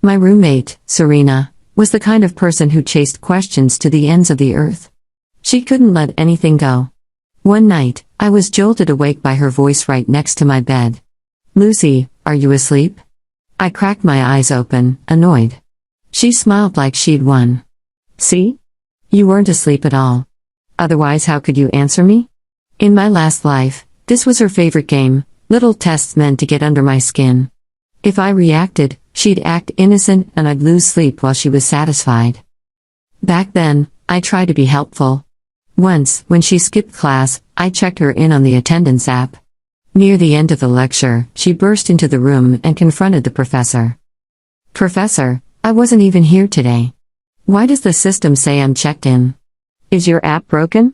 My roommate, Serena, was the kind of person who chased questions to the ends of the earth. She couldn't let anything go. One night, I was jolted awake by her voice right next to my bed. "Lucy, are you asleep?" I cracked my eyes open, annoyed. She smiled like she'd won. "See? You weren't asleep at all. Otherwise, how could you answer me?" In my last life, this was her favorite game, little tests meant to get under my skin. If I reacted, she'd act innocent and I'd lose sleep while she was satisfied. Back then, I tried to be helpful. Once, when she skipped class, I checked her in on the attendance app. Near the end of the lecture, she burst into the room and confronted the professor. "Professor, I wasn't even here today. Why does the system say I'm checked in? Is your app broken?"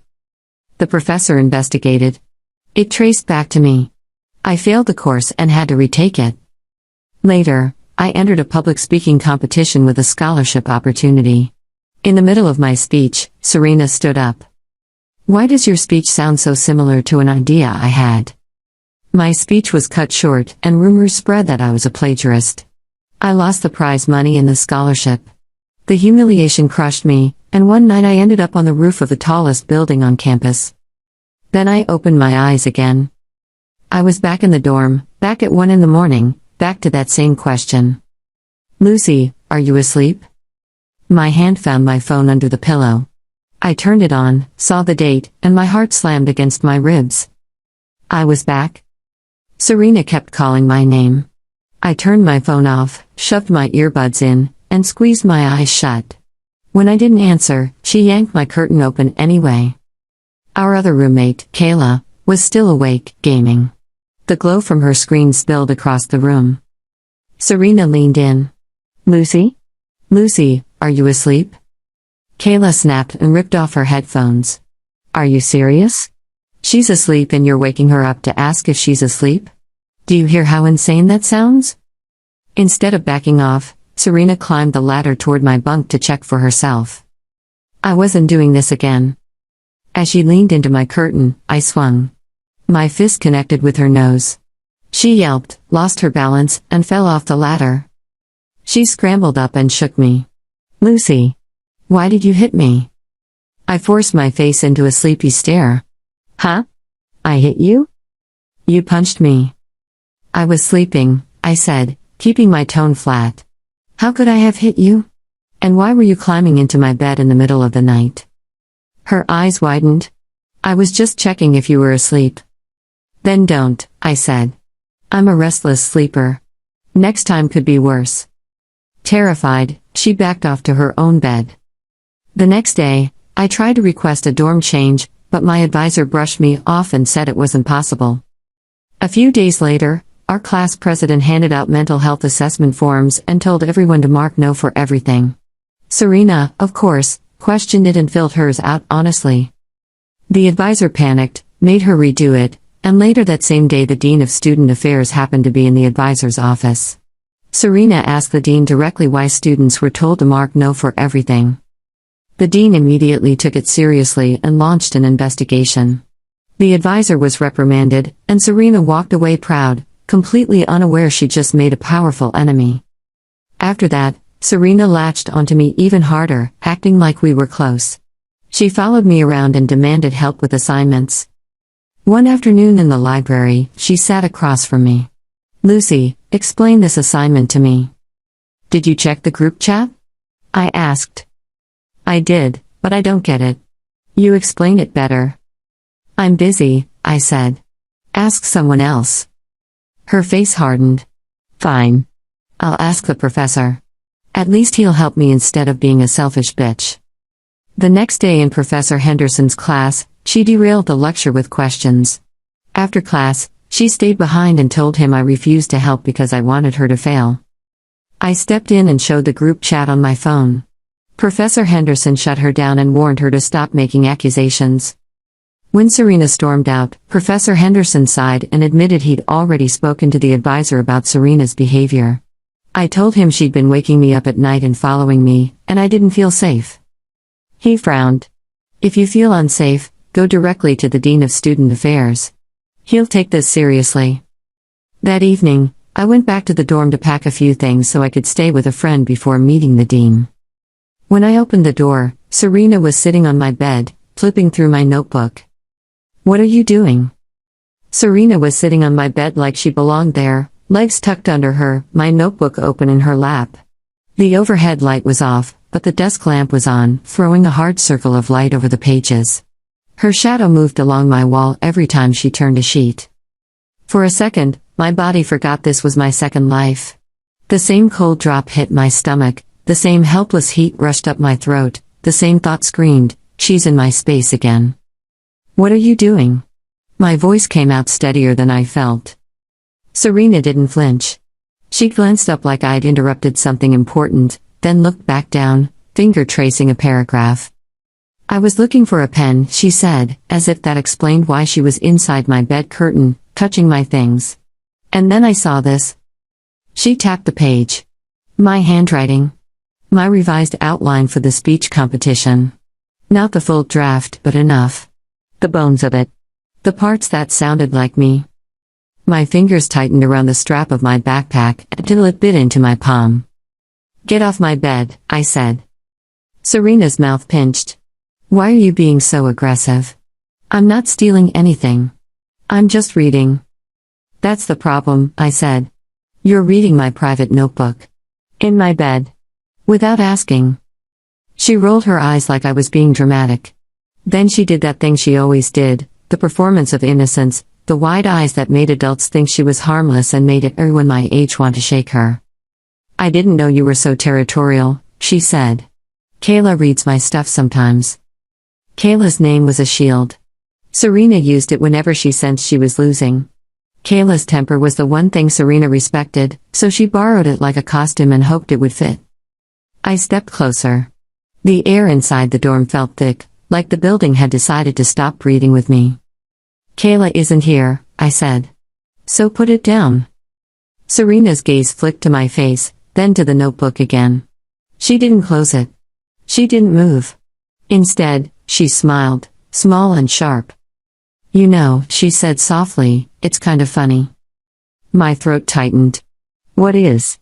The professor investigated. It traced back to me. I failed the course and had to retake it. Later, I entered a public speaking competition with a scholarship opportunity. In the middle of my speech, Serena stood up. "Why does your speech sound so similar to an idea I had?" My speech was cut short, and rumors spread that I was a plagiarist. I lost the prize money and the scholarship. The humiliation crushed me, and one night I ended up on the roof of the tallest building on campus. Then I opened my eyes again. I was back in the dorm, back at 1 a.m, back to that same question. "Lucy, are you asleep?" My hand found my phone under the pillow. I turned it on, saw the date, and my heart slammed against my ribs. I was back. Serena kept calling my name. I turned my phone off, shoved my earbuds in, and squeezed my eyes shut. When I didn't answer, she yanked my curtain open anyway. Our other roommate, Kayla, was still awake, gaming. The glow from her screen spilled across the room. Serena leaned in. "Lucy? Lucy, are you asleep?" Kayla snapped and ripped off her headphones. "Are you serious? She's asleep and you're waking her up to ask if she's asleep? Do you hear how insane that sounds?" Instead of backing off, Serena climbed the ladder toward my bunk to check for herself. I wasn't doing this again. As she leaned into my curtain, I swung. My fist connected with her nose. She yelped, lost her balance, and fell off the ladder. She scrambled up and shook me. "Lucy, why did you hit me?" I forced my face into a sleepy stare. "Huh? I hit you? You punched me." "I was sleeping," I said, keeping my tone flat. "How could I have hit you? And why were you climbing into my bed in the middle of the night?" Her eyes widened. "I was just checking if you were asleep." "Then don't," I said. "I'm a restless sleeper. Next time could be worse." Terrified, she backed off to her own bed. The next day, I tried to request a dorm change, but my advisor brushed me off and said it wasn't possible. A few days later, our class president handed out mental health assessment forms and told everyone to mark no for everything. Serena, of course, questioned it and filled hers out honestly. The advisor panicked, made her redo it, and later that same day the dean of student affairs happened to be in the advisor's office. Serena asked the dean directly why students were told to mark no for everything. The dean immediately took it seriously and launched an investigation. The advisor was reprimanded, and Serena walked away proud, completely unaware she'd just made a powerful enemy. After that, Serena latched onto me even harder, acting like we were close. She followed me around and demanded help with assignments. One afternoon in the library, she sat across from me. "Lucy, explain this assignment to me." "Did you check the group chat?" I asked. "I did, but I don't get it. You explain it better." "I'm busy," I said. "Ask someone else." Her face hardened. "Fine. I'll ask the professor. At least he'll help me instead of being a selfish bitch." The next day in Professor Henderson's class, she derailed the lecture with questions. After class, she stayed behind and told him I refused to help because I wanted her to fail. I stepped in and showed the group chat on my phone. Professor Henderson shut her down and warned her to stop making accusations. When Serena stormed out, Professor Henderson sighed and admitted he'd already spoken to the advisor about Serena's behavior. I told him she'd been waking me up at night and following me, and I didn't feel safe. He frowned. "If you feel unsafe, go directly to the Dean of Student Affairs. He'll take this seriously." That evening, I went back to the dorm to pack a few things so I could stay with a friend before meeting the dean. When I opened the door, Serena was sitting on my bed, flipping through my notebook. "What are you doing?" Serena was sitting on my bed like she belonged there, legs tucked under her, my notebook open in her lap. The overhead light was off, but the desk lamp was on, throwing a hard circle of light over the pages. Her shadow moved along my wall every time she turned a sheet. For a second, my body forgot this was my second life. The same cold drop hit my stomach, the same helpless heat rushed up my throat, the same thought screamed, "She's in my space again." "What are you doing?" My voice came out steadier than I felt. Serena didn't flinch. She glanced up like I'd interrupted something important, then looked back down, finger tracing a paragraph. "I was looking for a pen," she said, as if that explained why she was inside my bed curtain, touching my things. "And then I saw this." She tapped the page. My handwriting. My revised outline for the speech competition. Not the full draft, but enough. The bones of it. The parts that sounded like me. My fingers tightened around the strap of my backpack until it bit into my palm. "Get off my bed," I said. Serena's mouth pinched. "Why are you being so aggressive?" "I'm not stealing anything. I'm just reading." "That's the problem," I said. "You're reading my private notebook. In my bed. Without asking." She rolled her eyes like I was being dramatic. Then she did that thing she always did, the performance of innocence, the wide eyes that made adults think she was harmless and made everyone my age want to shake her. "I didn't know you were so territorial," she said. "Kayla reads my stuff sometimes." Kayla's name was a shield. Serena used it whenever she sensed she was losing. Kayla's temper was the one thing Serena respected, so she borrowed it like a costume and hoped it would fit. I stepped closer. The air inside the dorm felt thick, like the building had decided to stop breathing with me. "Kayla isn't here," I said. "So put it down." Serena's gaze flicked to my face, then to the notebook again. She didn't close it. She didn't move. Instead, she smiled, small and sharp. "You know," she said softly, "it's kind of funny." My throat tightened. "What is?"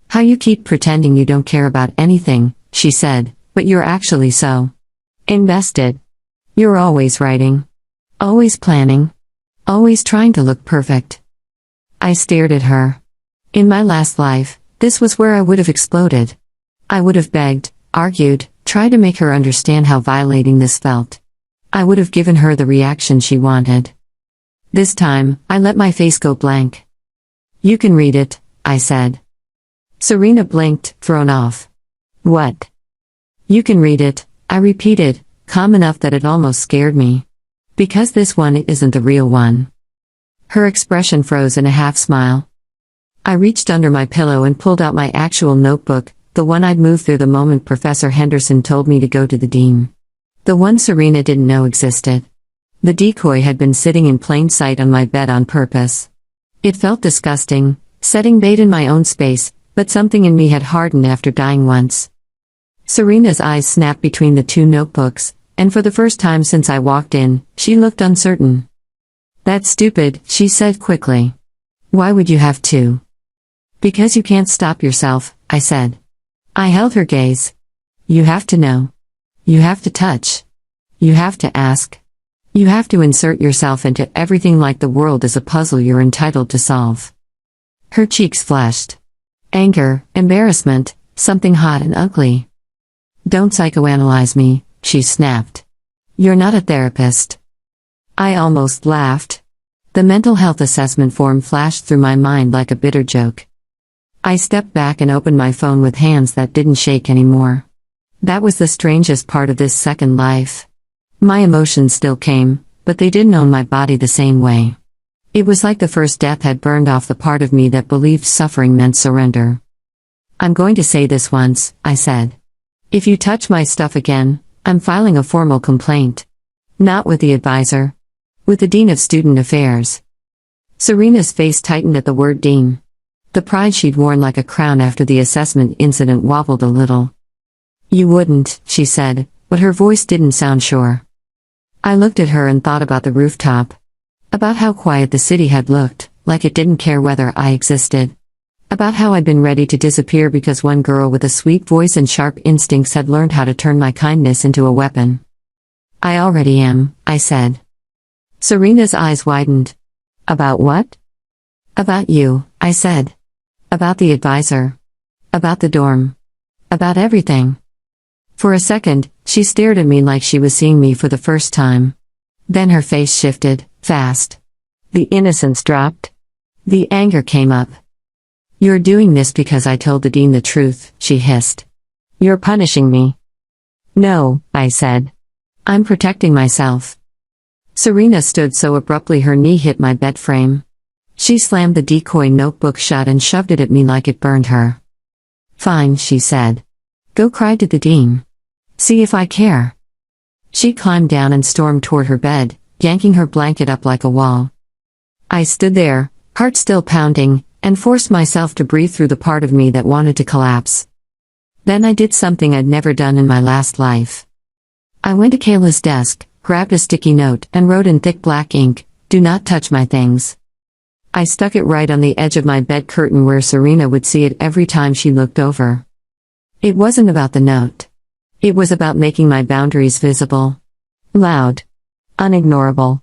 "How you keep pretending you don't care about anything," she said, "but you're actually so invested. You're always writing. Always planning. Always trying to look perfect." I stared at her. In my last life, this was where I would have exploded. I would have begged, argued, tried to make her understand how violating this felt. I would have given her the reaction she wanted. This time, I let my face go blank. "You can read it," I said. Serena blinked, thrown off. "What?" "You can read it," I repeated, calm enough that it almost scared me. "Because this one isn't the real one." Her expression froze in a half-smile. I reached under my pillow and pulled out my actual notebook, the one I'd moved through the moment Professor Henderson told me to go to the dean. The one Serena didn't know existed. The decoy had been sitting in plain sight on my bed on purpose. It felt disgusting, setting bait in my own space, but something in me had hardened after dying once. Serena's eyes snapped between the two notebooks, and for the first time since I walked in, she looked uncertain. "That's stupid," she said quickly. "Why would you have to?" "Because you can't stop yourself," I said. I held her gaze. "You have to know. You have to touch. You have to ask. You have to insert yourself into everything like the world is a puzzle you're entitled to solve." Her cheeks flashed. Anger, embarrassment, something hot and ugly. "Don't psychoanalyze me," she snapped. "You're not a therapist." I almost laughed. The mental health assessment form flashed through my mind like a bitter joke. I stepped back and opened my phone with hands that didn't shake anymore. That was the strangest part of this second life. My emotions still came, but they didn't own my body the same way. It was like the first death had burned off the part of me that believed suffering meant surrender. "I'm going to say this once," I said. "If you touch my stuff again, I'm filing a formal complaint. Not with the advisor. With the Dean of Student Affairs." Serena's face tightened at the word dean. The pride she'd worn like a crown after the assessment incident wobbled a little. "You wouldn't," she said, but her voice didn't sound sure. I looked at her and thought about the rooftop. About how quiet the city had looked, like it didn't care whether I existed. About how I'd been ready to disappear because one girl with a sweet voice and sharp instincts had learned how to turn my kindness into a weapon. I already am, I said. Serena's eyes widened. About what? About you, I said. About the advisor. About the dorm. About everything. For a second, she stared at me like she was seeing me for the first time. Then her face shifted, fast. The innocence dropped. The anger came up. You're doing this because I told the dean the truth, she hissed. You're punishing me. No, I said. I'm protecting myself. Serena stood so abruptly her knee hit my bed frame. She slammed the decoy notebook shut and shoved it at me like it burned her. Fine, she said. Go cry to the dean. See if I care. She climbed down and stormed toward her bed, yanking her blanket up like a wall. I stood there, heart still pounding, and forced myself to breathe through the part of me that wanted to collapse. Then I did something I'd never done in my last life. I went to Kayla's desk, grabbed a sticky note, and wrote in thick black ink, "Do not touch my things." I stuck it right on the edge of my bed curtain where Serena would see it every time she looked over. It wasn't about the note. It was about making my boundaries visible. Loud. Unignorable.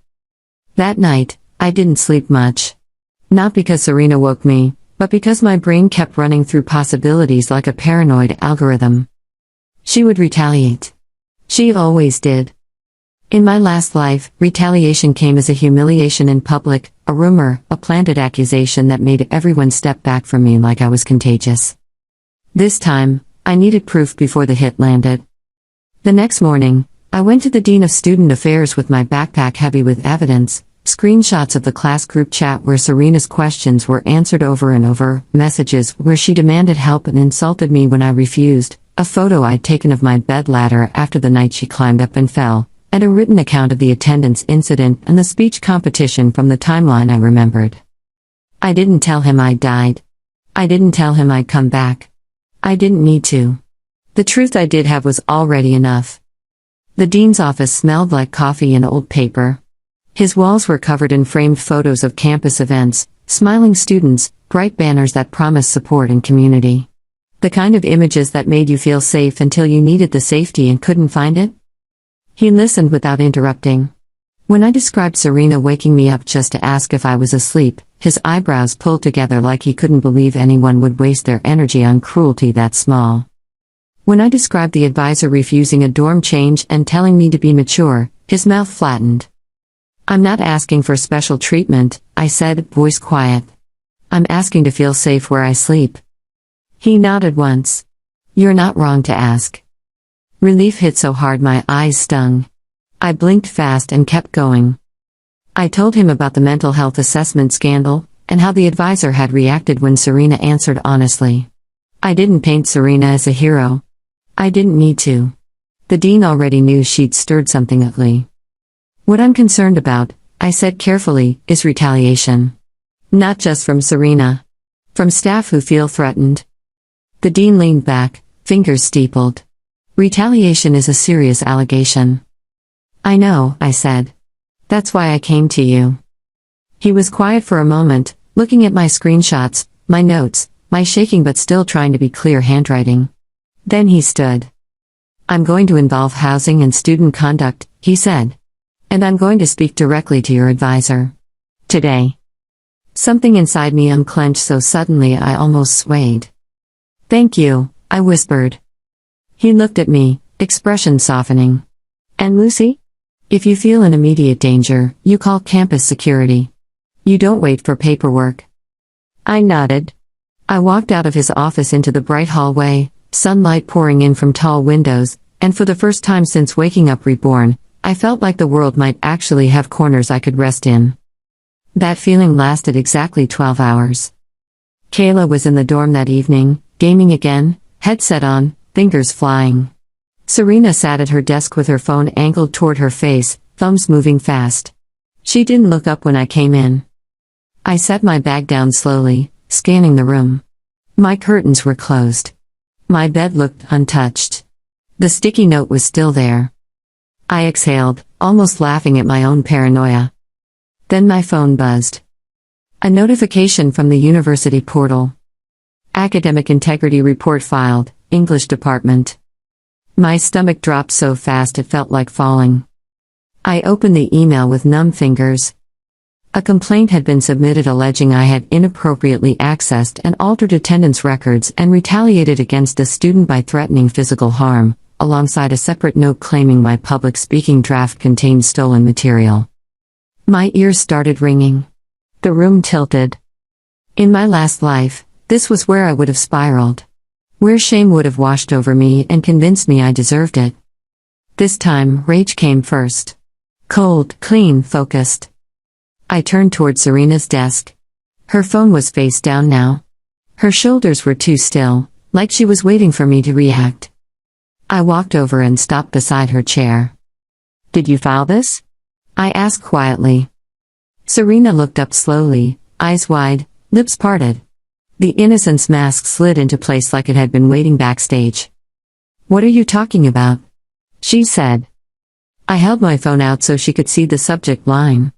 That night, I didn't sleep much. Not because Serena woke me, but because my brain kept running through possibilities like a paranoid algorithm. She would retaliate. She always did. In my last life, retaliation came as a humiliation in public, a rumor, a planted accusation that made everyone step back from me like I was contagious. This time, I needed proof before the hit landed. The next morning, I went to the Dean of Student Affairs with my backpack heavy with evidence, screenshots of the class group chat where Serena's questions were answered over and over, messages where she demanded help and insulted me when I refused, a photo I'd taken of my bed ladder after the night she climbed up and fell, and a written account of the attendance incident and the speech competition from the timeline I remembered. I didn't tell him I'd died. I didn't tell him I'd come back. I didn't need to. The truth I did have was already enough. The dean's office smelled like coffee and old paper. His walls were covered in framed photos of campus events, smiling students, bright banners that promised support and community. The kind of images that made you feel safe until you needed the safety and couldn't find it. He listened without interrupting. When I described Serena waking me up just to ask if I was asleep, his eyebrows pulled together like he couldn't believe anyone would waste their energy on cruelty that small. When I described the advisor refusing a dorm change and telling me to be mature, his mouth flattened. I'm not asking for special treatment, I said, voice quiet. I'm asking to feel safe where I sleep. He nodded once. You're not wrong to ask. Relief hit so hard my eyes stung. I blinked fast and kept going. I told him about the mental health assessment scandal, and how the advisor had reacted when Serena answered honestly. I didn't paint Serena as a hero. I didn't need to. The dean already knew she'd stirred something ugly. What I'm concerned about, I said carefully, is retaliation. Not just from Serena. From staff who feel threatened. The dean leaned back, fingers steepled. Retaliation is a serious allegation. I know, I said. That's why I came to you. He was quiet for a moment, looking at my screenshots, my notes, my shaking but still trying to be clear handwriting. Then he stood. I'm going to involve housing and student conduct, he said. And I'm going to speak directly to your advisor. Today. Something inside me unclenched so suddenly I almost swayed. Thank you, I whispered. He looked at me, expression softening. And Lucy? If you feel in immediate danger, you call campus security. You don't wait for paperwork. I nodded. I walked out of his office into the bright hallway, sunlight pouring in from tall windows, and for the first time since waking up reborn, I felt like the world might actually have corners I could rest in. That feeling lasted exactly 12 hours. Kayla was in the dorm that evening, gaming again, headset on, fingers flying. Serena sat at her desk with her phone angled toward her face, thumbs moving fast. She didn't look up when I came in. I set my bag down slowly, scanning the room. My curtains were closed. My bed looked untouched. The sticky note was still there. I exhaled, almost laughing at my own paranoia. Then my phone buzzed. A notification from the university portal. Academic integrity report filed, English department. My stomach dropped so fast it felt like falling. I opened the email with numb fingers. A complaint had been submitted alleging I had inappropriately accessed and altered attendance records and retaliated against a student by threatening physical harm, alongside a separate note claiming my public speaking draft contained stolen material. My ears started ringing. The room tilted. In my last life, this was where I would have spiraled. Where shame would have washed over me and convinced me I deserved it. This time, rage came first. Cold, clean, focused. I turned toward Serena's desk. Her phone was face down now. Her shoulders were too still, like she was waiting for me to react. I walked over and stopped beside her chair. "Did you file this?" I asked quietly. Serena looked up slowly, eyes wide, lips parted. The innocence mask slid into place like it had been waiting backstage. "What are you talking about?" she said. I held my phone out so she could see the subject line.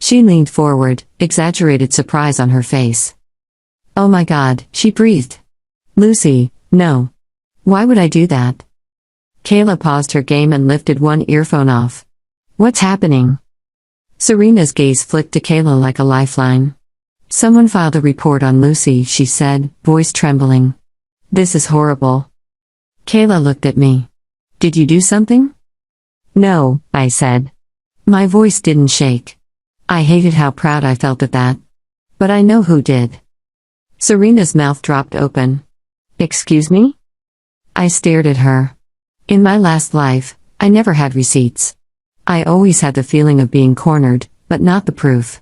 She leaned forward, exaggerated surprise on her face. "Oh my God," she breathed. "Lucy, no. Why would I do that?" Kayla paused her game and lifted one earphone off. "What's happening?" Serena's gaze flicked to Kayla like a lifeline. "Someone filed a report on Lucy," she said, voice trembling. "This is horrible." Kayla looked at me. "Did you do something?" "No," I said. My voice didn't shake. I hated how proud I felt at that. "But I know who did." Serena's mouth dropped open. "Excuse me?" I stared at her. In my last life, I never had receipts. I always had the feeling of being cornered, but not the proof.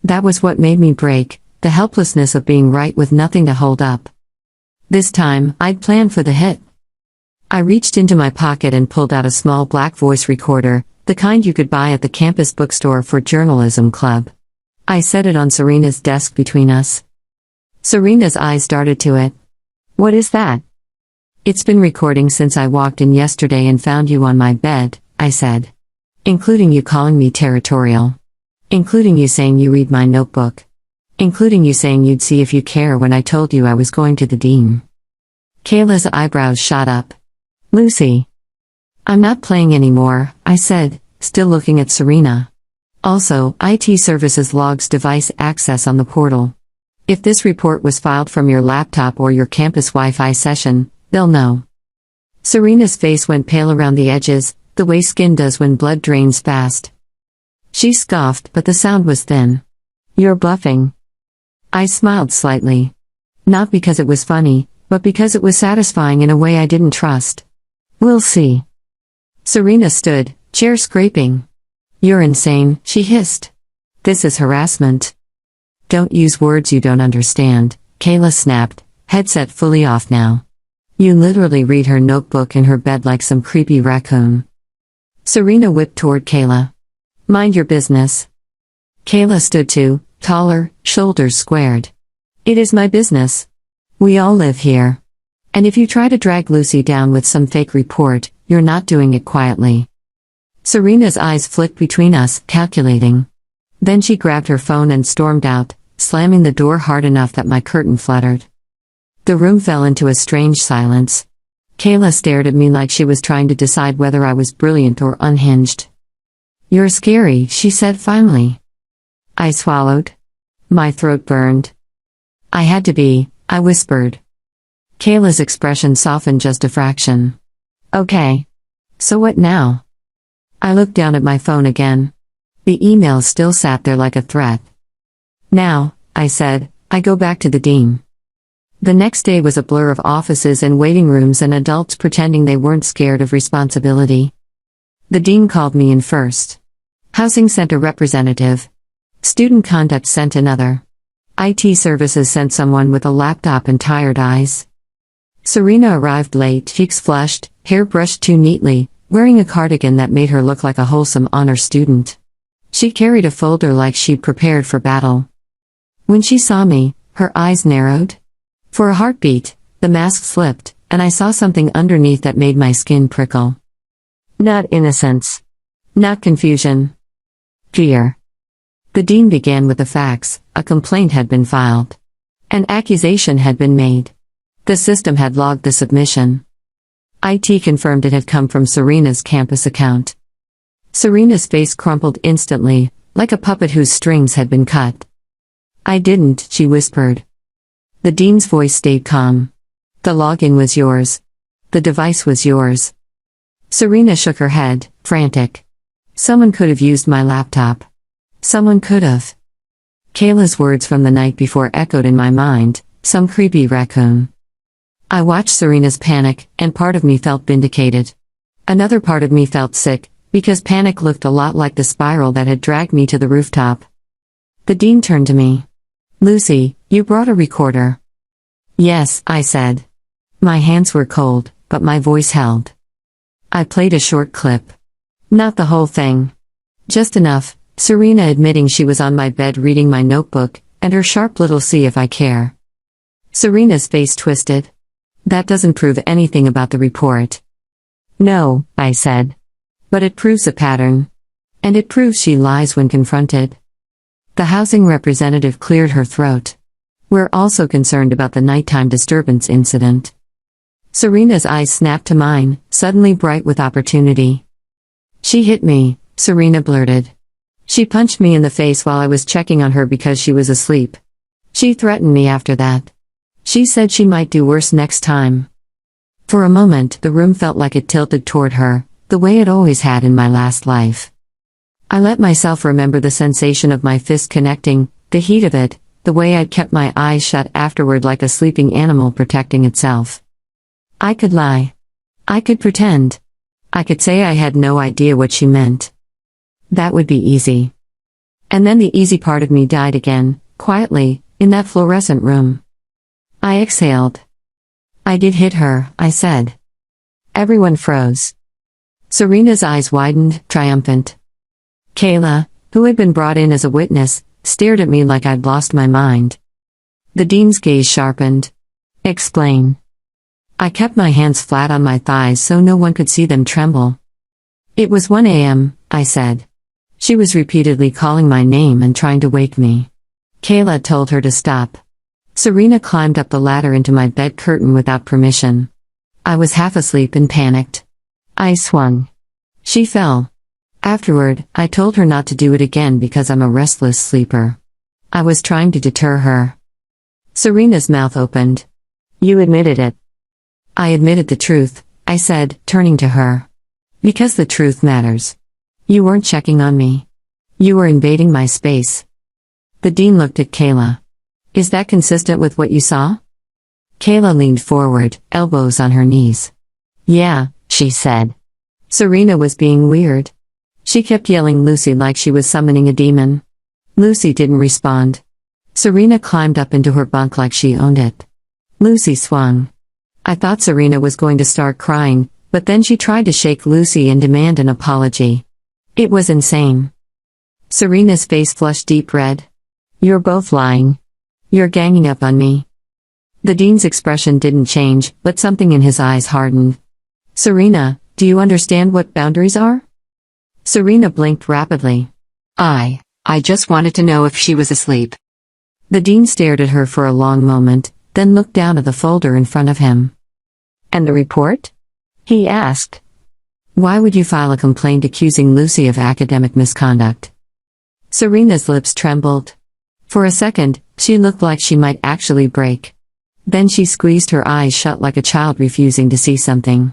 That was what made me break, the helplessness of being right with nothing to hold up. This time, I'd planned for the hit. I reached into my pocket and pulled out a small black voice recorder, the kind you could buy at the campus bookstore for journalism club. I set it on Serena's desk between us. Serena's eyes darted to it. "What is that?" "It's been recording since I walked in yesterday and found you on my bed," I said. "Including you calling me territorial. Including you saying you read my notebook. Including you saying you'd see if you care when I told you I was going to the dean." Kayla's eyebrows shot up. "Lucy." "I'm not playing anymore," I said, still looking at Serena. "Also, IT services logs device access on the portal. If this report was filed from your laptop or your campus Wi-Fi session, they'll know." Serena's face went pale around the edges, the way skin does when blood drains fast. She scoffed, but the sound was thin. "You're bluffing." I smiled slightly. Not because it was funny, but because it was satisfying in a way I didn't trust. "We'll see." Serena stood, chair scraping. "You're insane," she hissed. "This is harassment." "Don't use words you don't understand," Kayla snapped, headset fully off now. "You literally read her notebook in her bed like some creepy raccoon." Serena whipped toward Kayla. "Mind your business." Kayla stood too, taller, shoulders squared. "It is my business. We all live here. And if you try to drag Lucy down with some fake report, you're not doing it quietly." Serena's eyes flicked between us, calculating. Then she grabbed her phone and stormed out, slamming the door hard enough that my curtain fluttered. The room fell into a strange silence. Kayla stared at me like she was trying to decide whether I was brilliant or unhinged. "You're scary," she said finally. I swallowed. My throat burned. "I had to be," I whispered. Kayla's expression softened just a fraction. "Okay. So what now?" I looked down at my phone again. The email still sat there like a threat. "Now," I said, "I go back to the dean." The next day was a blur of offices and waiting rooms and adults pretending they weren't scared of responsibility. The dean called me in first. Housing Center representative. Student Conduct sent another. IT Services sent someone with a laptop and tired eyes. Serena arrived late, cheeks flushed, hair brushed too neatly, wearing a cardigan that made her look like a wholesome honor student. She carried a folder like she'd prepared for battle. When she saw me, her eyes narrowed. For a heartbeat, the mask slipped, and I saw something underneath that made my skin prickle. Not innocence. Not confusion. Fear. The dean began with the facts. A complaint had been filed. An accusation had been made. The system had logged the submission. IT confirmed it had come from Serena's campus account. Serena's face crumpled instantly, like a puppet whose strings had been cut. "I didn't," she whispered. The dean's voice stayed calm. "The login was yours. The device was yours." Serena shook her head, frantic. "Someone could have used my laptop. Someone could have." Kayla's words from the night before echoed in my mind, "Some creepy raccoon." I watched Serena's panic, and part of me felt vindicated. Another part of me felt sick, because panic looked a lot like the spiral that had dragged me to the rooftop. The dean turned to me. "Lucy, you brought a recorder." "Yes," I said. My hands were cold, but my voice held. I played a short clip. Not the whole thing. Just enough, Serena admitting she was on my bed reading my notebook, and her sharp little "see if I care." Serena's face twisted. "That doesn't prove anything about the report." "No," I said. "But it proves a pattern. And it proves she lies when confronted." The housing representative cleared her throat. "We're also concerned about the nighttime disturbance incident." Serena's eyes snapped to mine, suddenly bright with opportunity. "She hit me," Serena blurted. "She punched me in the face while I was checking on her because she was asleep. She threatened me after that. She said she might do worse next time." For a moment, the room felt like it tilted toward her, the way it always had in my last life. I let myself remember the sensation of my fist connecting, the heat of it, the way I'd kept my eyes shut afterward like a sleeping animal protecting itself. I could lie. I could pretend. I could say I had no idea what she meant. That would be easy. And then the easy part of me died again, quietly, in that fluorescent room. I exhaled. "I did hit her," I said. Everyone froze. Serena's eyes widened, triumphant. Kayla, who had been brought in as a witness, stared at me like I'd lost my mind. The dean's gaze sharpened. "Explain." I kept my hands flat on my thighs so no one could see them tremble. "It was 1 a.m., I said. She was repeatedly calling my name and trying to wake me. Kayla told her to stop. Serena climbed up the ladder into my bed curtain without permission. I was half asleep and panicked. I swung. She fell. Afterward, I told her not to do it again because I'm a restless sleeper. I was trying to deter her." Serena's mouth opened. "You admitted it." "I admitted the truth," I said, turning to her. "Because the truth matters. You weren't checking on me. You were invading my space." The dean looked at Kayla. "Is that consistent with what you saw?" Kayla leaned forward, elbows on her knees. "Yeah," she said. Serena was being weird. She kept yelling Lucy like she was summoning a demon. Lucy didn't respond. Serena climbed up into her bunk like she owned it. Lucy swung. I thought Serena was going to start crying, but then she tried to shake Lucy and demand an apology. It was insane. Serena's face flushed deep red. "You're both lying. You're ganging up on me." The dean's expression didn't change, but something in his eyes hardened. "Serena, do you understand what boundaries are?" Serena blinked rapidly. I just wanted to know if she was asleep." The dean stared at her for a long moment, then looked down at the folder in front of him. "And the report?" he asked. "Why would you file a complaint accusing Lucy of academic misconduct?" Serena's lips trembled. For a second, she looked like she might actually break. Then she squeezed her eyes shut like a child refusing to see something.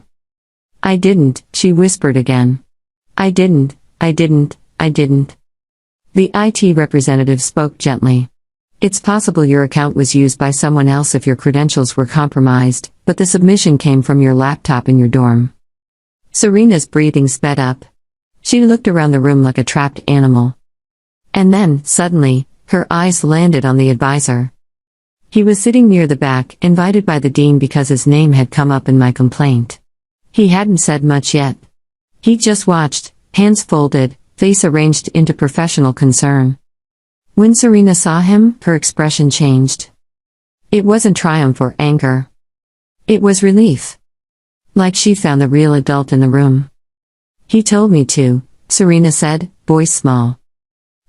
"I didn't," she whispered again. I didn't. The IT representative spoke gently. "It's possible your account was used by someone else if your credentials were compromised, but the submission came from your laptop in your dorm." Serena's breathing sped up. She looked around the room like a trapped animal. And then, suddenly, her eyes landed on the advisor. He was sitting near the back, invited by the dean because his name had come up in my complaint. He hadn't said much yet. He just watched, hands folded, face arranged into professional concern. When Serena saw him, her expression changed. It wasn't triumph or anger. It was relief. Like she'd found the real adult in the room. "He told me to," Serena said, voice small.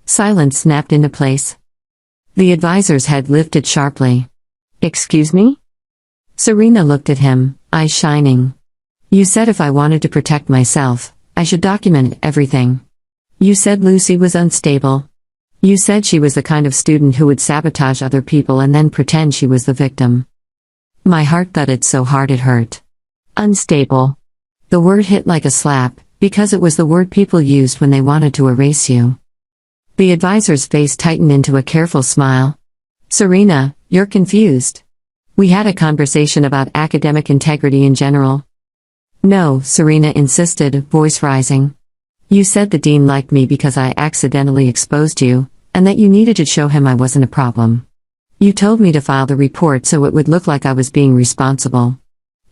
Silence snapped into place. The advisor's head lifted sharply. "Excuse me?" Serena looked at him, eyes shining. "You said if I wanted to protect myself, I should document everything. You said Lucy was unstable. You said she was the kind of student who would sabotage other people and then pretend she was the victim." My heart thudded so hard it hurt. Unstable. The word hit like a slap, because it was the word people used when they wanted to erase you. The advisor's face tightened into a careful smile. "Serena, you're confused. We had a conversation about academic integrity in general." "No," Serena insisted, voice rising. "You said the dean liked me because I accidentally exposed you, and that you needed to show him I wasn't a problem. You told me to file the report so it would look like I was being responsible.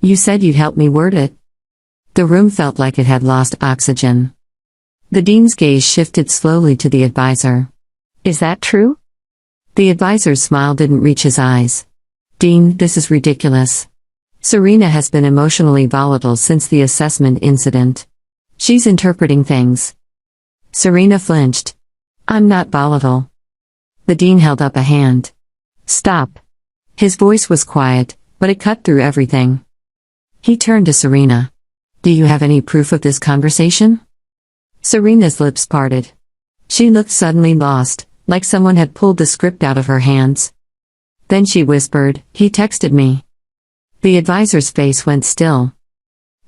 You said you'd help me word it." The room felt like it had lost oxygen. The dean's gaze shifted slowly to the advisor. "Is that true?" The advisor's smile didn't reach his eyes. "Dean, this is ridiculous. Serena has been emotionally volatile since the assessment incident. She's interpreting things." Serena flinched. "I'm not volatile." The dean held up a hand. "Stop." His voice was quiet, but it cut through everything. He turned to Serena. "Do you have any proof of this conversation?" Serena's lips parted. She looked suddenly lost, like someone had pulled the script out of her hands. Then she whispered, "He texted me." The advisor's face went still.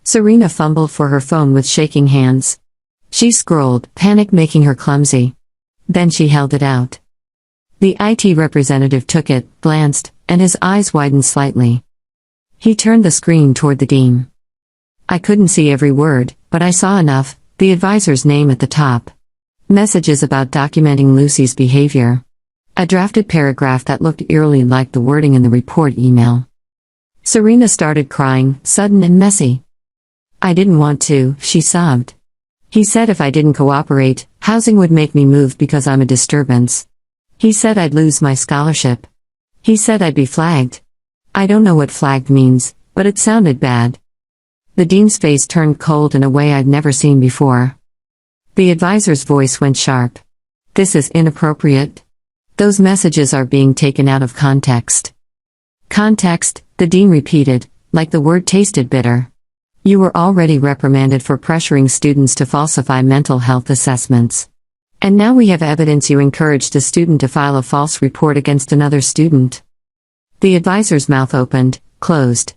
Serena fumbled for her phone with shaking hands. She scrolled, panic making her clumsy. Then she held it out. The IT representative took it, glanced, and his eyes widened slightly. He turned the screen toward the dean. I couldn't see every word, but I saw enough. The advisor's name at the top. Messages about documenting Lucy's behavior. A drafted paragraph that looked eerily like the wording in the report email. Serena started crying, sudden and messy. "I didn't want to," she sobbed. "He said if I didn't cooperate, housing would make me move because I'm a disturbance. He said I'd lose my scholarship. He said I'd be flagged. I don't know what flagged means, but it sounded bad." The dean's face turned cold in a way I'd never seen before. The advisor's voice went sharp. "This is inappropriate. Those messages are being taken out of context." "Context," the dean repeated, like the word tasted bitter. "You were already reprimanded for pressuring students to falsify mental health assessments. And now we have evidence you encouraged a student to file a false report against another student." The advisor's mouth opened, closed.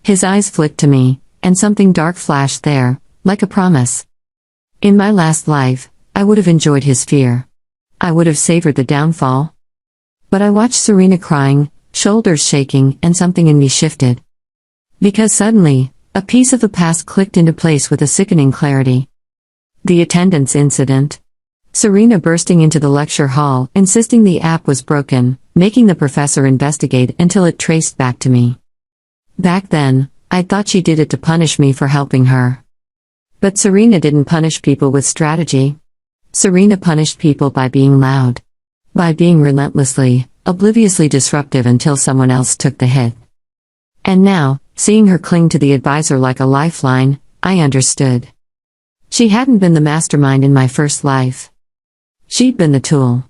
His eyes flicked to me, and something dark flashed there, like a promise. In my last life, I would have enjoyed his fear. I would have savored the downfall. But I watched Serena crying, shoulders shaking, and something in me shifted. Because suddenly, a piece of the past clicked into place with a sickening clarity. The attendance incident. Serena bursting into the lecture hall, insisting the app was broken, making the professor investigate until it traced back to me. Back then, I thought she did it to punish me for helping her. But Serena didn't punish people with strategy. Serena punished people by being loud. By being relentlessly, obliviously disruptive until someone else took the hit. And now, seeing her cling to the advisor like a lifeline, I understood. She hadn't been the mastermind in my first life. She'd been the tool.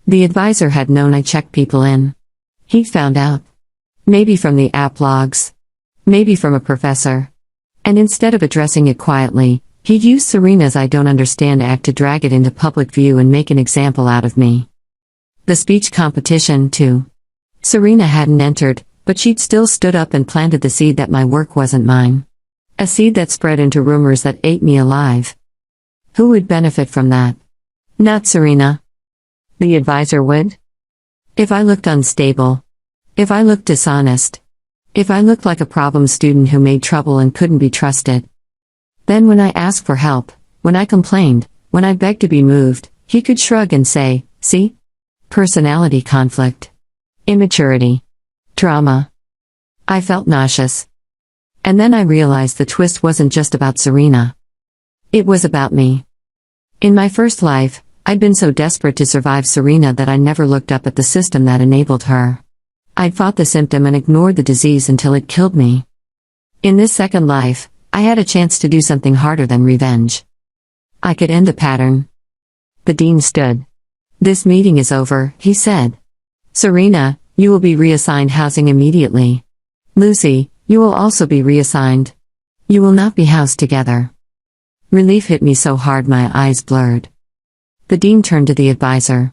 The advisor had known I checked people in. He'd found out. Maybe from the app logs. Maybe from a professor. And instead of addressing it quietly, he'd used Serena's I don't understand act to drag it into public view and make an example out of me. The speech competition, too. Serena hadn't entered, but she'd still stood up and planted the seed that my work wasn't mine. A seed that spread into rumors that ate me alive. Who would benefit from that? Not Serena. The advisor would? If I looked unstable. If I looked dishonest. If I looked like a problem student who made trouble and couldn't be trusted. Then when I asked for help, when I complained, when I begged to be moved, he could shrug and say, "See? Personality conflict. Immaturity. Drama." I felt nauseous. And then I realized the twist wasn't just about Serena. It was about me. In my first life, I'd been so desperate to survive Serena that I never looked up at the system that enabled her. I'd fought the symptom and ignored the disease until it killed me. In this second life, I had a chance to do something harder than revenge. I could end the pattern. The dean stood. This meeting is over, he said. Serena, you will be reassigned housing immediately. Lucy, you will also be reassigned. You will not be housed together. Relief hit me so hard my eyes blurred. The dean turned to the advisor.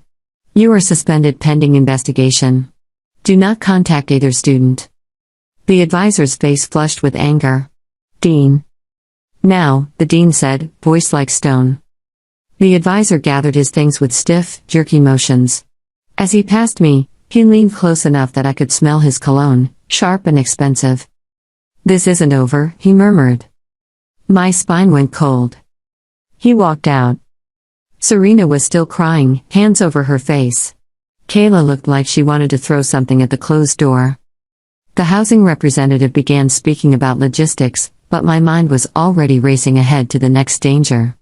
You are suspended pending investigation. Do not contact either student. The advisor's face flushed with anger. Dean. Now, the dean said, voice like stone. The advisor gathered his things with stiff, jerky motions. As he passed me, he leaned close enough that I could smell his cologne, sharp and expensive. This isn't over, he murmured. My spine went cold. He walked out. Serena was still crying, hands over her face. Kayla looked like she wanted to throw something at the closed door. The housing representative began speaking about logistics, but my mind was already racing ahead to the next danger.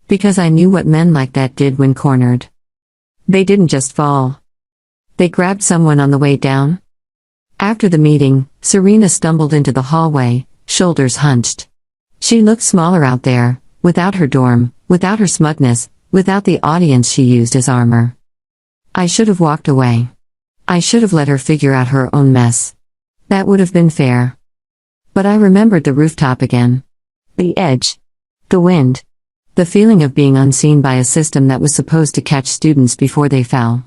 Because I knew what men like that did when cornered. They didn't just fall. They grabbed someone on the way down. After the meeting, Serena stumbled into the hallway, shoulders hunched. She looked smaller out there, without her dorm, without her smugness, without the audience she used as armor. I should have walked away. I should have let her figure out her own mess. That would have been fair. But I remembered the rooftop again. The edge. The wind. The feeling of being unseen by a system that was supposed to catch students before they fell.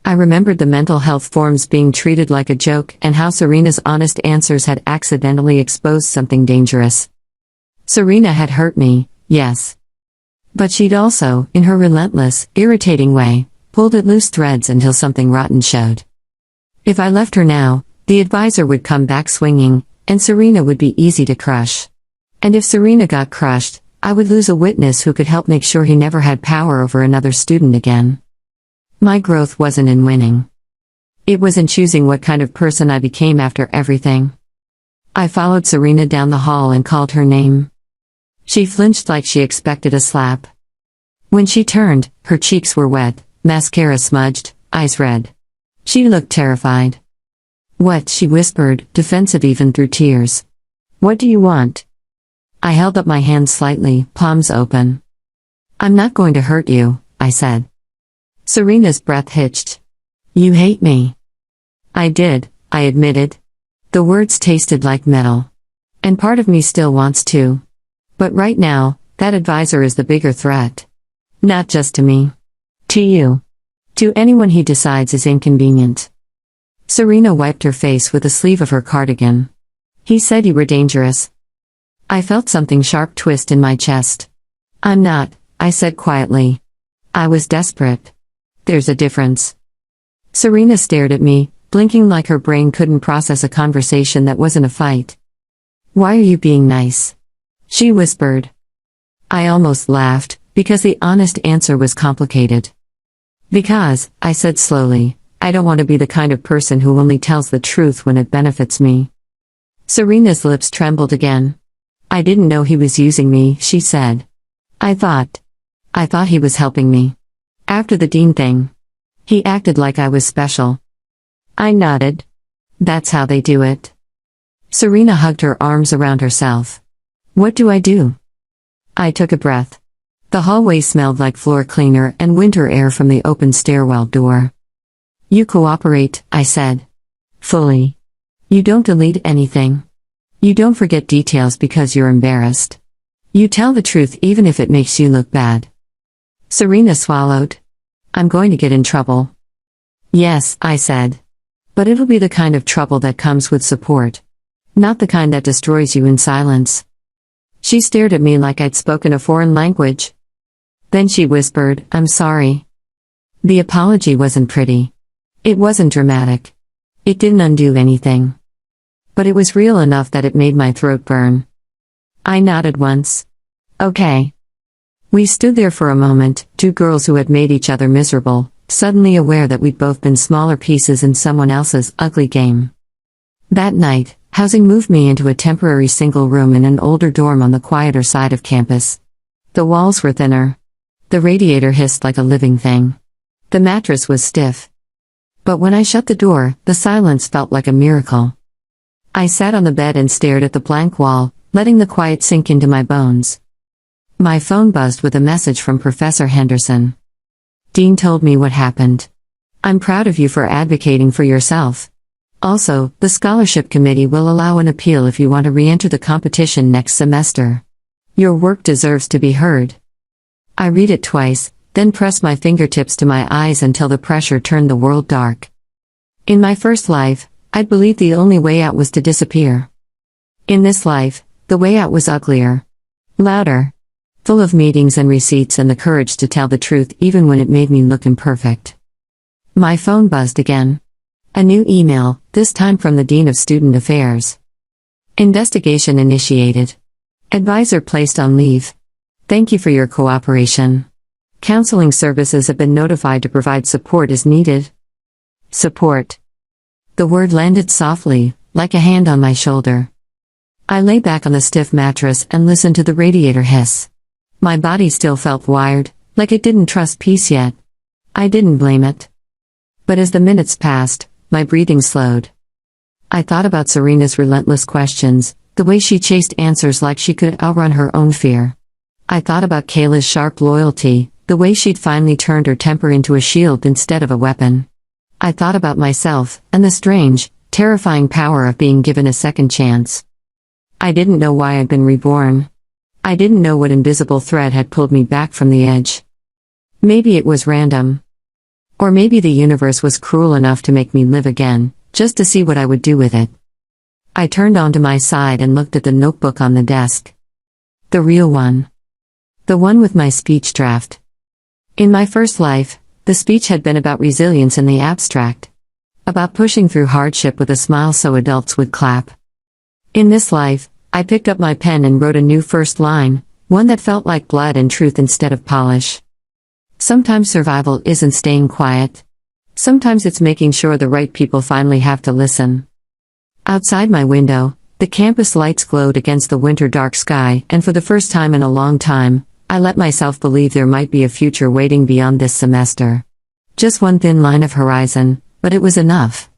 I remembered the mental health forms being treated like a joke and how Serena's honest answers had accidentally exposed something dangerous. Serena had hurt me, yes. But she'd also, in her relentless, irritating way, pulled at loose threads until something rotten showed. If I left her now, the advisor would come back swinging, and Serena would be easy to crush. And if Serena got crushed, I would lose a witness who could help make sure he never had power over another student again. My growth wasn't in winning. It was in choosing what kind of person I became after everything. I followed Serena down the hall and called her name. She flinched like she expected a slap. When she turned, her cheeks were wet, mascara smudged, eyes red. She looked terrified. What? She whispered, defensive even through tears. What do you want? I held up my hand slightly, palms open. I'm not going to hurt you, I said. Serena's breath hitched. You hate me. I did, I admitted. The words tasted like metal. And part of me still wants to. But right now, that advisor is the bigger threat. Not just to me. To you. To anyone he decides is inconvenient. Serena wiped her face with the sleeve of her cardigan. He said you were dangerous. I felt something sharp twist in my chest. I'm not, I said quietly. I was desperate. There's a difference. Serena stared at me, blinking like her brain couldn't process a conversation that wasn't a fight. Why are you being nice? She whispered. I almost laughed, because the honest answer was complicated. Because, I said slowly, I don't want to be the kind of person who only tells the truth when it benefits me. Serena's lips trembled again. I didn't know he was using me, she said. I thought he was helping me. After the dean thing. He acted like I was special. I nodded. That's how they do it. Serena hugged her arms around herself. What do I do? I took a breath. The hallway smelled like floor cleaner and winter air from the open stairwell door. You cooperate, I said. Fully. You don't delete anything. You don't forget details because you're embarrassed. You tell the truth even if it makes you look bad. Serena swallowed. I'm going to get in trouble. Yes, I said. But it'll be the kind of trouble that comes with support. Not the kind that destroys you in silence. She stared at me like I'd spoken a foreign language. Then she whispered, I'm sorry. The apology wasn't pretty. It wasn't dramatic. It didn't undo anything. But it was real enough that it made my throat burn. I nodded once. Okay. We stood there for a moment, two girls who had made each other miserable, suddenly aware that we'd both been smaller pieces in someone else's ugly game. That night, housing moved me into a temporary single room in an older dorm on the quieter side of campus. The walls were thinner. The radiator hissed like a living thing. The mattress was stiff. But when I shut the door, the silence felt like a miracle. I sat on the bed and stared at the blank wall, letting the quiet sink into my bones. My phone buzzed with a message from Professor Henderson. Dean told me what happened. I'm proud of you for advocating for yourself. Also, the scholarship committee will allow an appeal if you want to re-enter the competition next semester. Your work deserves to be heard. I read it twice, then pressed my fingertips to my eyes until the pressure turned the world dark. In my first life, I'd believed the only way out was to disappear. In this life, the way out was uglier. Louder. Full of meetings and receipts and the courage to tell the truth even when it made me look imperfect. My phone buzzed again. A new email, this time from the Dean of Student Affairs. Investigation initiated. Advisor placed on leave. Thank you for your cooperation. Counseling services have been notified to provide support as needed. Support. The word landed softly, like a hand on my shoulder. I lay back on the stiff mattress and listened to the radiator hiss. My body still felt wired, like it didn't trust peace yet. I didn't blame it. But as the minutes passed, my breathing slowed. I thought about Serena's relentless questions, the way she chased answers like she could outrun her own fear. I thought about Kayla's sharp loyalty, the way she'd finally turned her temper into a shield instead of a weapon. I thought about myself, and the strange, terrifying power of being given a second chance. I didn't know why I'd been reborn. I didn't know what invisible thread had pulled me back from the edge. Maybe it was random. Or maybe the universe was cruel enough to make me live again, just to see what I would do with it. I turned onto my side and looked at the notebook on the desk. The real one. The one with my speech draft. In my first life, the speech had been about resilience in the abstract. About pushing through hardship with a smile so adults would clap. In this life, I picked up my pen and wrote a new first line, one that felt like blood and truth instead of polish. Sometimes survival isn't staying quiet. Sometimes it's making sure the right people finally have to listen. Outside my window, the campus lights glowed against the winter dark sky, and for the first time in a long time, I let myself believe there might be a future waiting beyond this semester. Just one thin line of horizon, but it was enough.